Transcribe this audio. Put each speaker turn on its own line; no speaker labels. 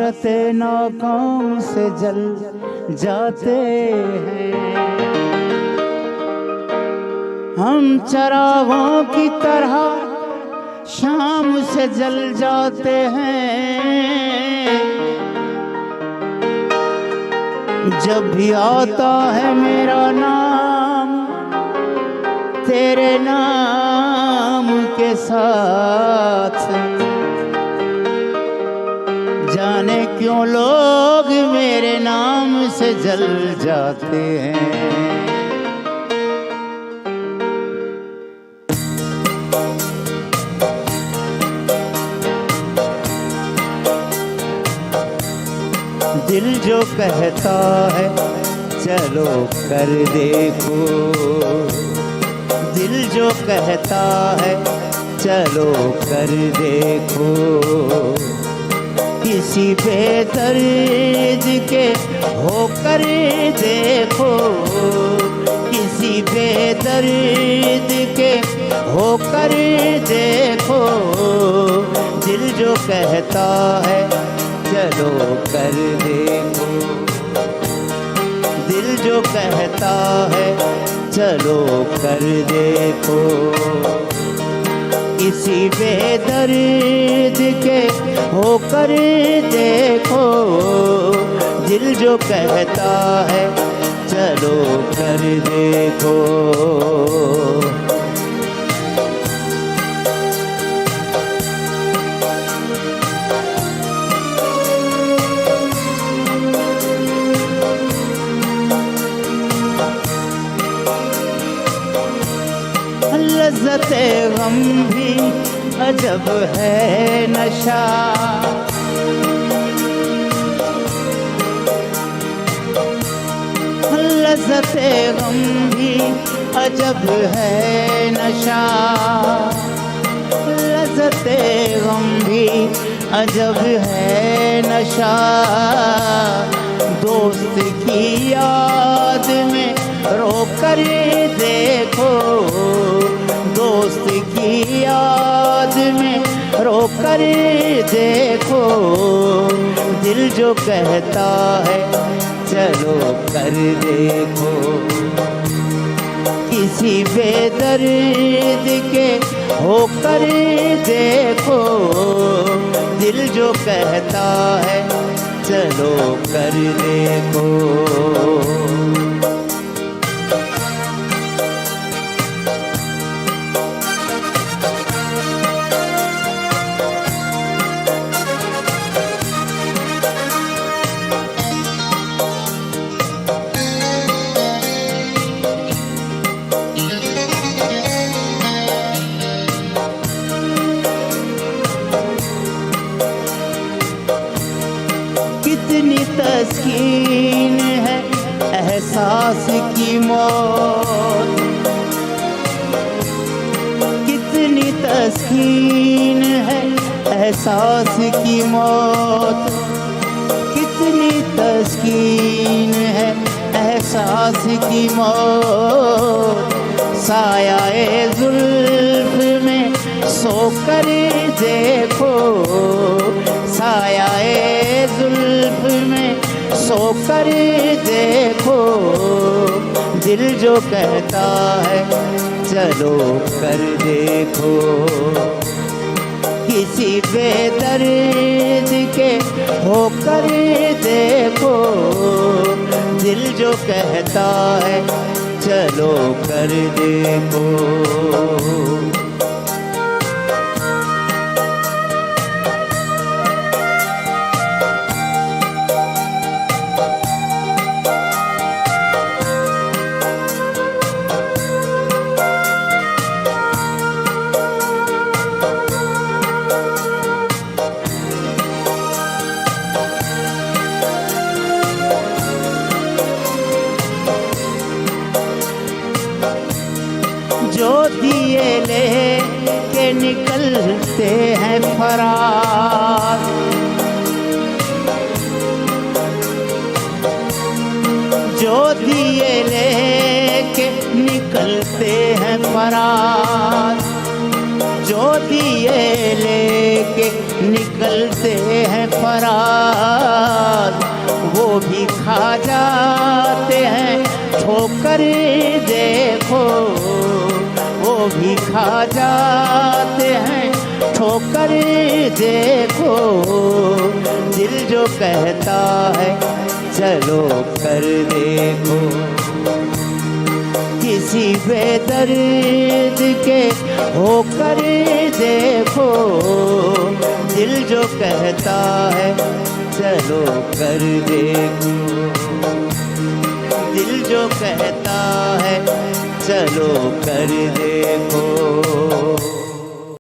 हसरते नाकाम से जल जाते हैं। हम चरागों की तरह शाम से जल जाते हैं। जब भी आता है मेरा नाम तेरे नाम के साथ, जाने क्यों लोग मेरे नाम से जल जाते हैं। दिल जो कहता है चलो कर देखो, दिल जो कहता है चलो कर देखो, किसी बेदर्द के होकर देखो, किसी बेदर्द के होकर देखो। दिल जो कहता है चलो कर देखो, दिल जो कहता है चलो कर देखो, किसी बेदर्द के होकर देखो। दिल जो कहता है चलो कर देखो। लज़्ज़ते गम भी अजब है नशा, लज़्ज़ते गम भी अजब है नशा, लज़्ज़ते गम भी अजब है नशा। दोस्त की याद में रोकर देखो, दोस्त की याद में रोकर देखो। दिल जो कहता है चलो कर देखो, किसी बेदर्द के होकर देखो। दिल जो कहता है चलो कर देखो। कितनी तस्कीन है एहसास की मौत, कितनी तस्कीन है एहसास की मौत, कितनी तस्कीन है एहसास की मौत। साया जुल्फ में सोकर देखो, साया जुल्फ में सोकर देखो। दिल जो कहता है चलो कर देखो, किसी बेदर्द के होकर देखो। दिल जो कहता है चलो कर देखो। जो दिए ले के निकलते हैं फरार, जो दिए ले के निकलते हैं फरार, जो दिए ले के निकलते हैं फरार। होकर देखो, दिल जो कहता है चलो कर देखो। किसी बेदर्द के होकर देखो, दिल जो कहता है चलो कर देखो। दिल जो कहता है चलो कर देखो।